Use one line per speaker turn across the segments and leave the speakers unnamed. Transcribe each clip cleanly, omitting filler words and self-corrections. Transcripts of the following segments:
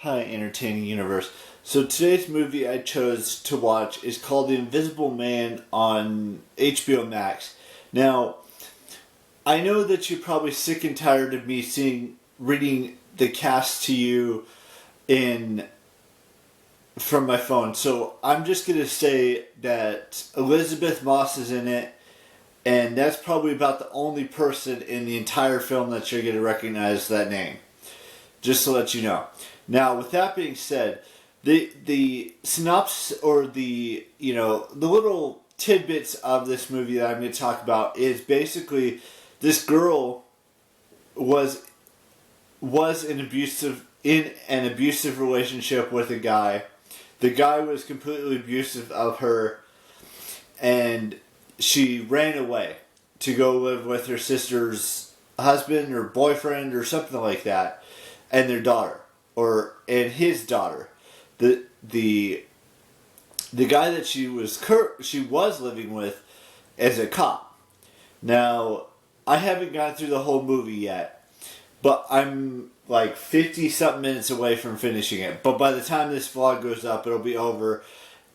Hi, Entertaining Universe. So today's movie I chose to watch is called The Invisible Man on HBOmax. Now, I know that you're probably sick and tired of me reading the cast to you from my phone. So I'm just going to say that Elizabeth Moss is in it, and that's probably about the only person in the entire film that you're going to recognize that name. Just to let you know. Now, with that being said, the synopsis or the little tidbits of this movie that I'm going to talk about is basically this girl was in an abusive relationship with a guy. The guy was completely abusive of her, and she ran away to go live with her sister's husband or boyfriend or something like that, and their daughter, and his daughter. The guy that she was living with is a cop. Now, I haven't gone through the whole movie yet, but I'm like 50-something minutes away from finishing it. But by the time this vlog goes up, it'll be over.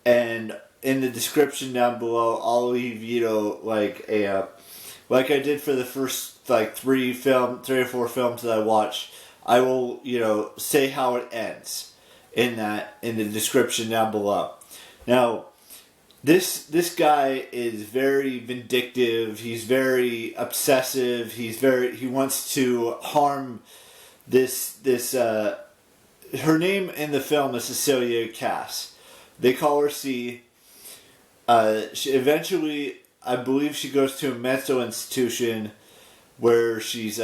And in the description down below, I'll leave like I did for the first like three or four films that I watched. I will say how it ends in the description down below. Now, this guy is very vindictive. He's very obsessive. He wants to harm this her name in the film is Cecilia Cass. They call her C. She eventually, I believe, she goes to a mental institution where she's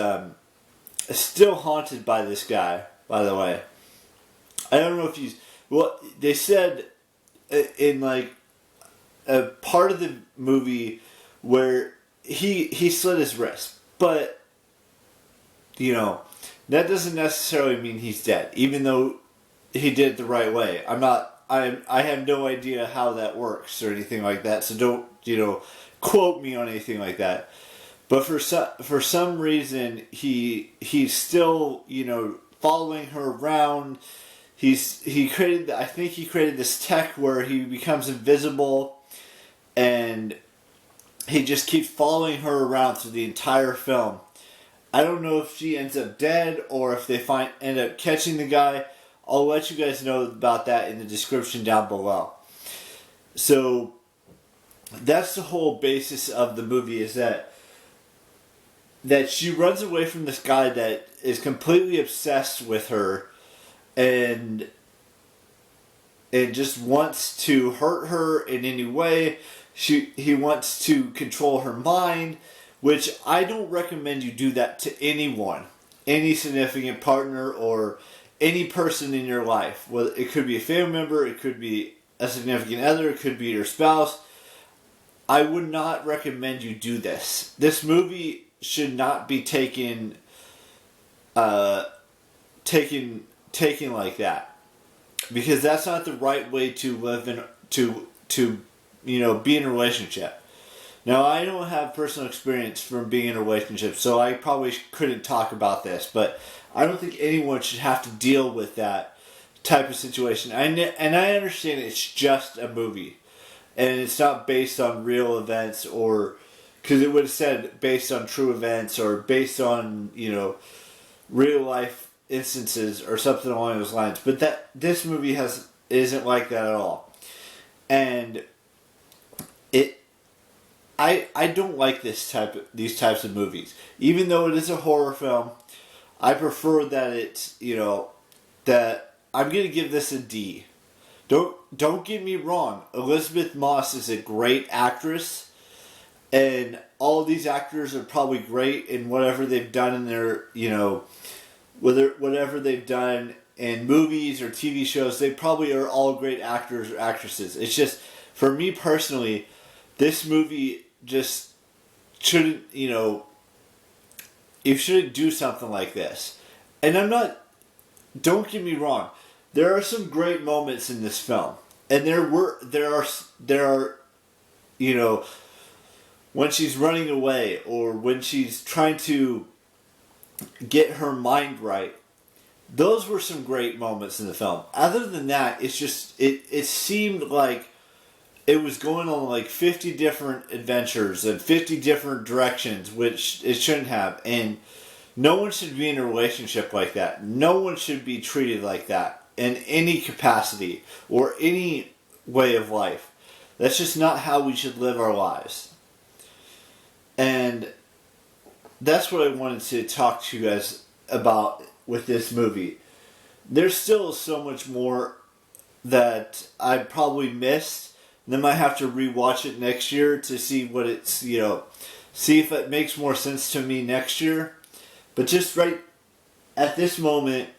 still haunted by this guy. By the way, I don't know if they said in like a part of the movie where he slit his wrist, but that doesn't necessarily mean he's dead, even though he did it the right way. I have no idea how that works or anything like that, so don't quote me on anything like that. But for some reason he's still following her around. He created this tech where he becomes invisible, and he just keeps following her around through the entire film. I don't know if she ends up dead or if they end up catching the guy. I'll let you guys know about that in the description down below. So that's the whole basis of the movie, is that she runs away from this guy that is completely obsessed with her and just wants to hurt her in any way. He wants to control her mind, which I don't recommend you do that to anyone, any significant partner or any person in your life. Well, it could be a family member, it could be a significant other, it could be your spouse. I would not recommend you do this. This movie should not be taken like that, because that's not the right way to live to be in a relationship. Now, I don't have personal experience from being in a relationship, so I probably couldn't talk about this, but I don't think anyone should have to deal with that type of situation. And I understand it's just a movie, and it's not based on real events, or because it would have said based on true events or based on real life instances or something along those lines. But this movie isn't like that at all, and I don't like these types of movies. Even though it is a horror film, I prefer that it's that I'm gonna give this a D. Don't get me wrong. Elizabeth Moss is a great actress, and all of these actors are probably great in whatever they've done in their whatever they've done in movies or TV shows. They probably are all great actors or actresses. It's just, for me personally, this movie just shouldn't, you shouldn't do something like this. And don't get me wrong, there are some great moments in this film. And there are, when she's running away or when she's trying to get her mind right, those were some great moments in the film. Other than that, it's just it seemed like it was going on like 50 different adventures and 50 different directions, which it shouldn't have. And no one should be in a relationship like that. No one should be treated like that in any capacity or any way of life. That's just not how we should live our lives. And that's what I wanted to talk to you guys about with this movie. There's still so much more that I probably missed. Then I have to rewatch it next year to see what it's, see if it makes more sense to me next year. But just right at this moment,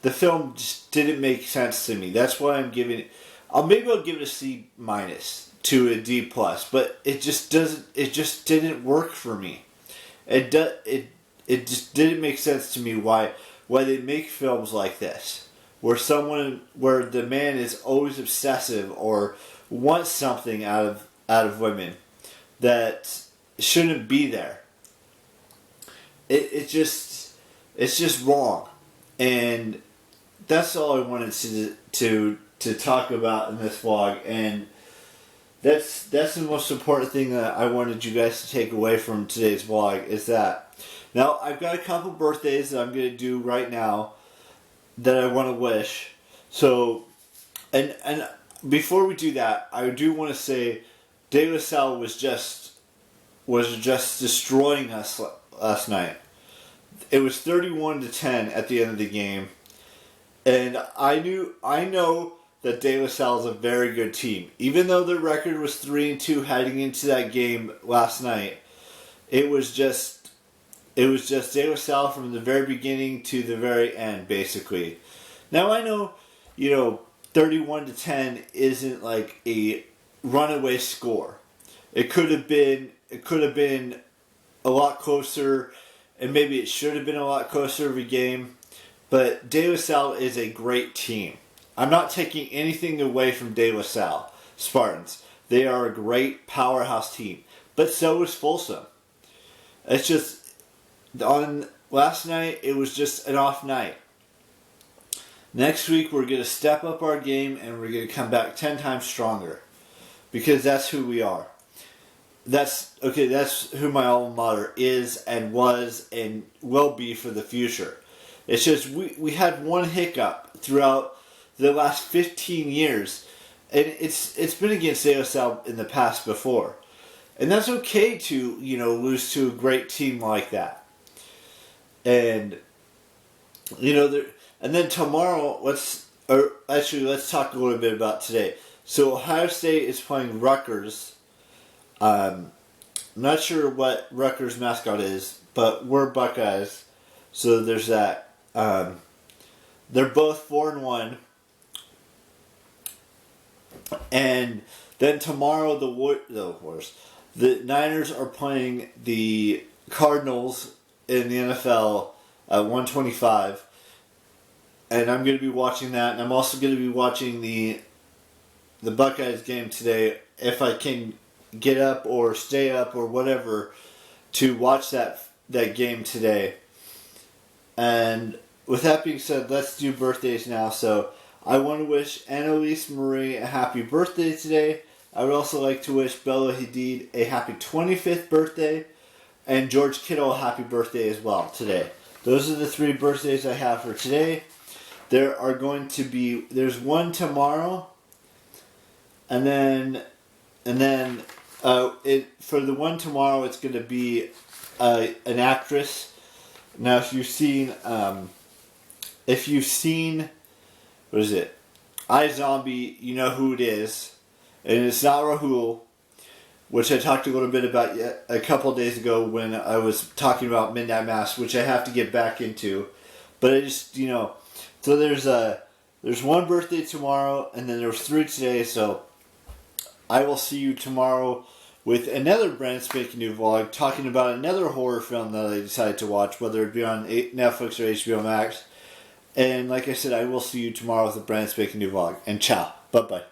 the film just didn't make sense to me. That's why I'm giving it. Maybe I'll give it a C- to a D+, but it just doesn't. It just didn't work for me. It just didn't make sense to me why they make films like this, where the man is always obsessive or wants something out of women that shouldn't be there. It's just wrong, and that's all I wanted to talk about in this vlog, and that's the most important thing that I wanted you guys to take away from today's vlog is that. Now, I've got a couple birthdays that I'm going to do right now that I want to wish. So, and before we do that, I do want to say De La Salle was just destroying us last night. It was 31-10 at the end of the game. And I know that De La Salle is a very good team. Even though their record was 3-2 heading into that game last night, it was just De La Salle from the very beginning to the very end, basically. Now I know, 31-10 isn't like a runaway score. It could have been a lot closer, and maybe it should have been a lot closer of a game. But De La Salle is a great team. I'm not taking anything away from De La Salle Spartans. They are a great powerhouse team. But so is Folsom. It's just, on last night, it was just an off night. Next week, we're going to step up our game and we're going to come back 10 times stronger. Because that's who we are. That's who my alma mater is and was and will be for the future. It's just we had one hiccup throughout the last 15 years, and it's been against De La Salle in the past before, and that's okay to lose to a great team like that. And and then tomorrow let's talk a little bit about today. So Ohio State is playing Rutgers. I'm not sure what Rutgers' mascot is, but we're Buckeyes, so there's that. They're both 4-1, and then tomorrow the Niners are playing the Cardinals in the NFL at 1:25, and I'm going to be watching that, and I'm also going to be watching the Buckeyes game today if I can get up or stay up or whatever to watch that game today. And with that being said, let's do birthdays now. So I want to wish Annalise Marie a happy birthday today. I would also like to wish Bella Hadid a happy 25th birthday, and George Kittle a happy birthday as well today. Those are the 3 birthdays I have for today. There's one tomorrow, and then for the one tomorrow, it's going to be an actress. Now, if you've seen, what is it, iZombie, you know who it is, and it's not Rahul, which I talked a little bit about a couple of days ago when I was talking about Midnight Mass, which I have to get back into, but I just, so there's one birthday tomorrow, and then there's 3 today, so I will see you tomorrow with another brand spanking new vlog talking about another horror film that I decided to watch, whether it be on Netflix or HBOmax. And like I said, I will see you tomorrow with a brand spanking new vlog. And ciao. Bye-bye.